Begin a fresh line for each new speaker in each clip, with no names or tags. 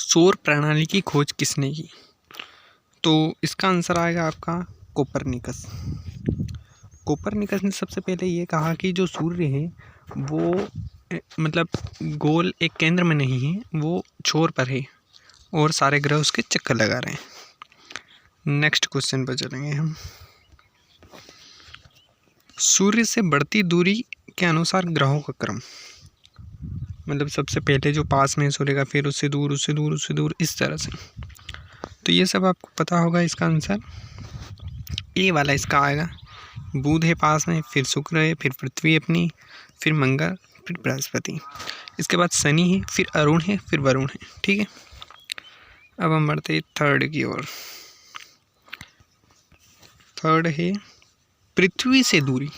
सौर प्रणाली की खोज किसने की? तो इसका आंसर आएगा आपका कोपरनिकस। कोपरनिकस ने सबसे पहले ये कहा कि जो सूर्य है वो मतलब गोल एक केंद्र में नहीं है, वो छोर पर है और सारे ग्रह उसके चक्कर लगा रहे हैं। नेक्स्ट क्वेश्चन पर चलेंगे हम। सूर्य से बढ़ती दूरी के अनुसार ग्रहों का क्रम, मतलब सबसे पहले जो पास में सूर्य का, फिर उससे दूर, उससे दूर, उससे दूर, इस तरह से। तो ये सब आपको पता होगा। इसका आंसर ए वाला इसका आएगा। बुध है पास में, फिर शुक्र है, फिर पृथ्वी अपनी, फिर मंगल, फिर बृहस्पति, इसके बाद शनि है, फिर अरुण है, फिर वरुण है। ठीक है, अब हम बढ़ते हैं थर्ड की ओर। थर्ड है पृथ्वी से दूरी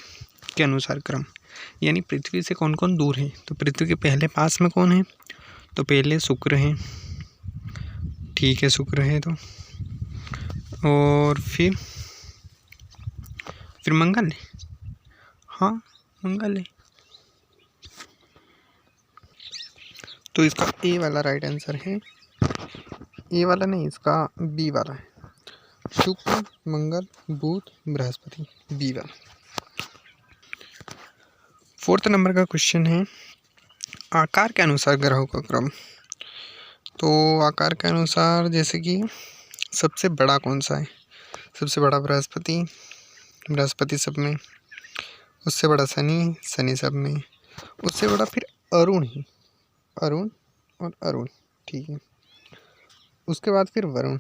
के अनुसार क्रम, यानी पृथ्वी से कौन कौन दूर है। तो पृथ्वी के पहले पास में कौन है? तो पहले शुक्र है। ठीक है, शुक्र है तो, और फिर मंगल है। हाँ, मंगल है। तो इसका ए वाला राइट आंसर है। ए वाला नहीं, इसका बी वाला है। शुक्र, मंगल, बुध, बृहस्पति, बी वाला। फोर्थ नंबर का क्वेश्चन है आकार के अनुसार ग्रहों का क्रम। तो आकार के अनुसार जैसे कि सबसे बड़ा कौन सा है? सबसे बड़ा बृहस्पति, बृहस्पति सब में। उससे बड़ा शनि, शनि सब में। उससे बड़ा फिर अरुण है, अरुण और अरुण। ठीक है, उसके बाद फिर वरुण,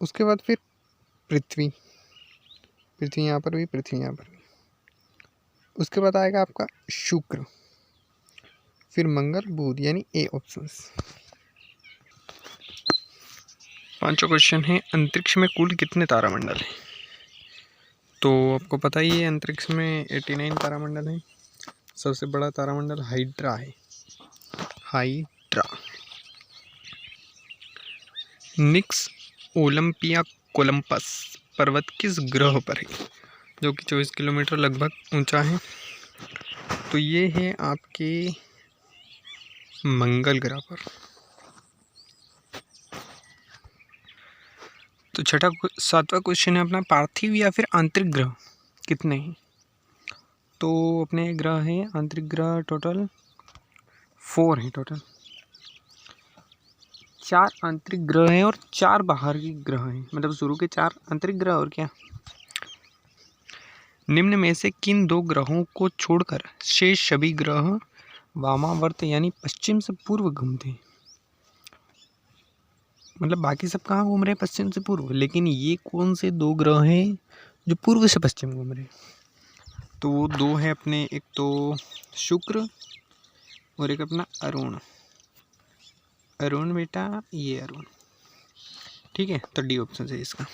उसके बाद फिर पृथ्वी, पृथ्वी यहाँ पर भी, पृथ्वी यहाँ पर भी। उसके बाद आएगा आपका शुक्र, फिर मंगल, बुध, यानी ए ऑप्शंस। पांचवा क्वेश्चन है अंतरिक्ष में कुल कितने तारामंडल हैं? तो आपको पता ही है अंतरिक्ष में 89 तारामंडल हैं। सबसे बड़ा तारामंडल हाइड्रा है, हाइड्रा। निक्स ओलंपिया कोलंपस पर्वत किस ग्रह पर है, जो कि 24 किलोमीटर लगभग ऊंचा है? तो ये है आपके मंगल ग्रह पर। तो सातवां क्वेश्चन है अपना पार्थिव या फिर आंतरिक ग्रह कितने हैं? तो अपने ग्रह हैं आंतरिक ग्रह टोटल 4 हैं। टोटल 4 आंतरिक ग्रह हैं और 4 बाहर के ग्रह हैं, मतलब शुरू के 4 आंतरिक ग्रह और क्या। निम्न में से किन 2 ग्रहों को छोड़कर शेष सभी ग्रह वामावर्त यानी पश्चिम से पूर्व घूमते हैं? मतलब बाकी सब कहाँ घूम रहे हैं? पश्चिम से पूर्व। लेकिन ये कौन से 2 ग्रह हैं जो पूर्व से पश्चिम घूम रहे हैं? तो वो 2 हैं अपने, एक तो शुक्र और एक अपना अरुण। अरुण बेटा, ये अरुण। ठीक है, तो डी ऑप्शन है इसका।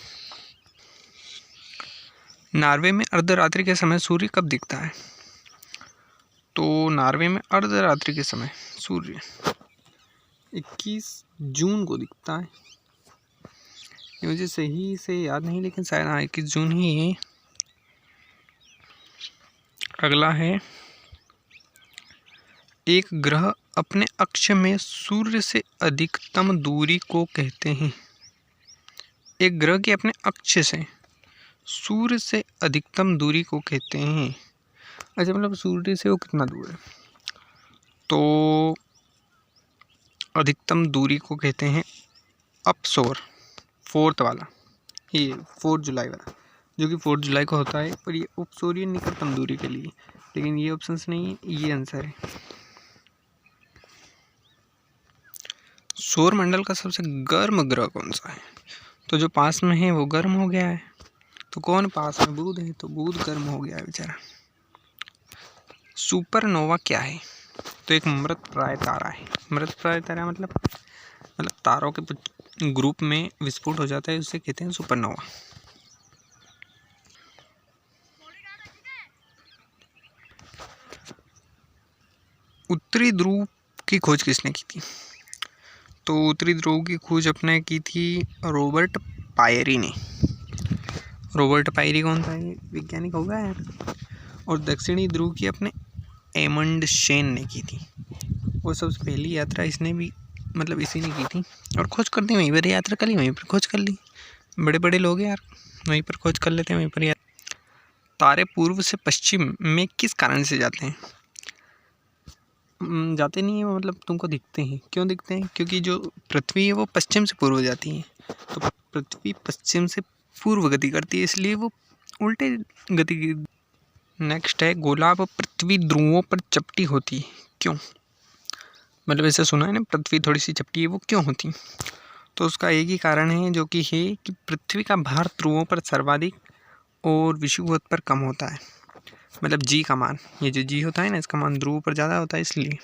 नॉर्वे में अर्धरात्रि के समय सूर्य कब दिखता है? तो नॉर्वे में अर्धरात्रि के समय सूर्य 21 जून को दिखता है। ये मुझे सही से याद नहीं, लेकिन शायद 21 जून ही है। अगला है एक ग्रह अपने अक्ष में सूर्य से अधिकतम दूरी को कहते हैं। एक ग्रह के अपने अक्ष से सूर्य से अधिकतम दूरी को कहते हैं। अच्छा, मतलब सूर्य से वो कितना दूर है? तो अधिकतम दूरी को कहते हैं अपसोर, 4th वाला, ये 4 जुलाई वाला, जो कि 4 जुलाई को होता है। पर ये उपसूर्य निकटतम दूरी के लिए, लेकिन ये ऑप्शंस नहीं है, ये आंसर है। सौर मंडल का सबसे गर्म ग्रह कौन सा है? तो जो पास में है वो गर्म हो गया है। तो कौन पास में? बुध है, तो बुध गर्म हो गया है बेचारा। सुपरनोवा क्या है? तो एक मृतप्राय तारा है। मृतप्राय तारा मतलब तारों के ग्रुप में विस्फोट हो जाता है, उसे कहते हैं सुपरनोवा। उत्तरी ध्रुव की खोज किसने की थी? तो उत्तरी ध्रुव की खोज अपने की थी रॉबर्ट पायरी ने। रॉबर्ट पायरी कौन था? ये वैज्ञानिक होगा यार। और दक्षिणी ध्रुव की अपने एमंड शेन ने की थी। वो सबसे पहली यात्रा इसने भी मतलब इसी ने की थी, और खोज कर दी वहीं पर, यात्रा कर ली वहीं पर, खोज कर ली। बड़े बड़े लोग यार, वहीं पर खोज कर लेते हैं, वहीं पर यार। तारे पूर्व से पश्चिम में किस कारण से जाते हैं? जाते नहीं है, मतलब तुमको दिखते हैं। क्यों दिखते हैं? क्योंकि जो पृथ्वी है वो पश्चिम से पूर्व जाती है, तो पृथ्वी पश्चिम से पूर्व गति करती है, इसलिए वो उल्टे गति की। नेक्स्ट है, गोलाभ पृथ्वी ध्रुवों पर चपटी होती है, क्यों? मतलब ऐसे सुना है ना, पृथ्वी थोड़ी सी चपटी है, वो क्यों होती? तो उसका एक ही कारण है, जो कि है कि पृथ्वी का भार ध्रुवों पर सर्वाधिक और विषुवत पर कम होता है। मतलब जी का मान, ये जो जी होता है ना, इसका मान ध्रुव पर ज़्यादा होता है, इसलिए।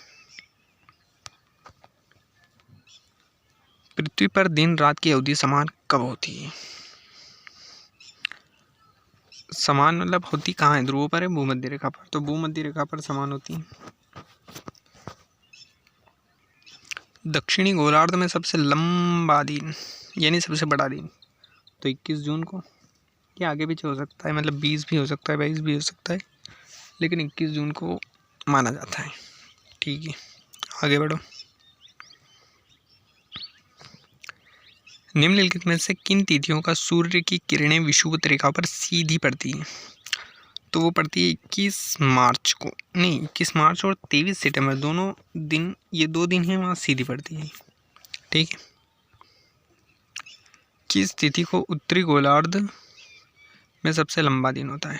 पृथ्वी पर दिन रात की अवधि समान कब होती है? समान मतलब होती कहाँ है? ध्रुवों पर है, भूमध्य रेखा पर? तो भूमध्य रेखा पर समान होती है। दक्षिणी गोलार्ध में सबसे लंबा दिन यानी सबसे बड़ा दिन, तो 21 जून को। ये आगे पीछे हो सकता है, मतलब 20 भी हो सकता है, 22 भी हो सकता है, लेकिन 21 जून को माना जाता है। ठीक है, आगे बढ़ो। निम्नलिखित में से किन तिथियों का सूर्य की किरणें विषुवत रेखा पर सीधी पड़ती हैं? तो वो पड़ती है 21 मार्च को, नहीं 21 मार्च और 23 सितंबर, दोनों दिन, ये 2 दिन हैं, वहाँ सीधी पड़ती है। ठीक है। किस तिथि को उत्तरी गोलार्ध में सबसे लंबा दिन होता है?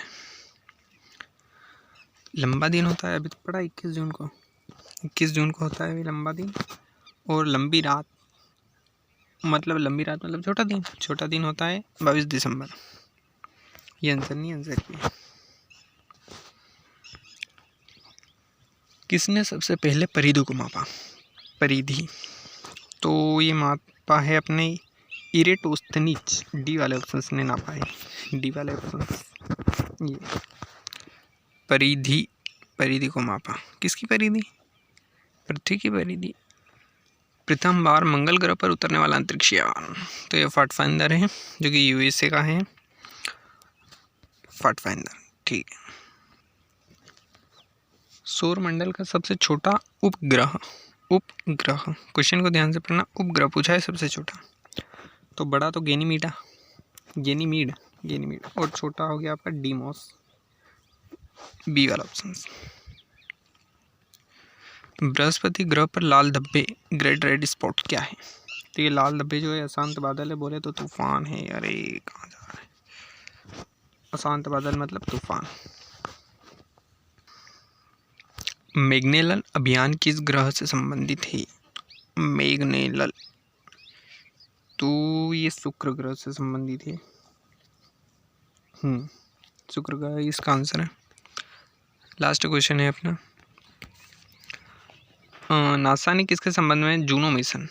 लंबा दिन होता है, अभी तो पड़ा 21 जून को, 21 जून को होता है लंबा दिन। और लंबी रात मतलब छोटा दिन होता है 22 दिसंबर। ये आंसर नहीं, आंसर ये। किसने सबसे पहले परिधि को मापा? परिधि तो ये मापा है अपने इरेटोस्थनीज, डी वाले ऑप्शन ने नापा है, डी वाले ऑप्शन। ये परिधि को मापा, किसकी परिधि? पृथ्वी की परिधि। प्रथम बार मंगल ग्रह पर उतरने वाला अंतरिक्ष यान, तो ये पाथफाइंडर है, जो कि यूएसए का है, पाथफाइंडर। ठीक है। सौरमंडल का सबसे छोटा उपग्रह क्वेश्चन को ध्यान से पढ़ना। उपग्रह पूछा है सबसे छोटा, तो बड़ा तो गैनीमीड, और छोटा हो गया आपका डीमोस, बी वाला ऑप्शन। बृहस्पति ग्रह पर लाल धब्बे, ग्रेट रेड स्पॉट क्या है? तो ये लाल धब्बे जो है अशांत बादल है, बोले तो तूफान है। अरे कहाँ जा रहा है? अशांत बादल मतलब तूफान। मैग्नेलन अभियान किस ग्रह से संबंधित है? मैग्नेलन तो ये शुक्र ग्रह से संबंधित है। शुक्र ग्रह इसका आंसर है। लास्ट क्वेश्चन है अपना, नासा ने किसके संबंध में जूनो मिशन,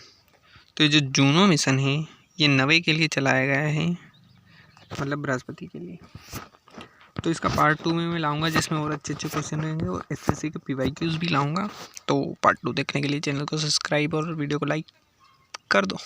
तो ये जो जूनो मिशन है ये नवे के लिए चलाया गया है, मतलब बृहस्पति के लिए। तो इसका पार्ट 2 में मैं लाऊंगा, जिसमें और अच्छे क्वेश्चन रहेंगे, और एसएससी के पीवाईक्यूज भी लाऊंगा। तो पार्ट 2 देखने के लिए चैनल को सब्सक्राइब और वीडियो को लाइक कर दो।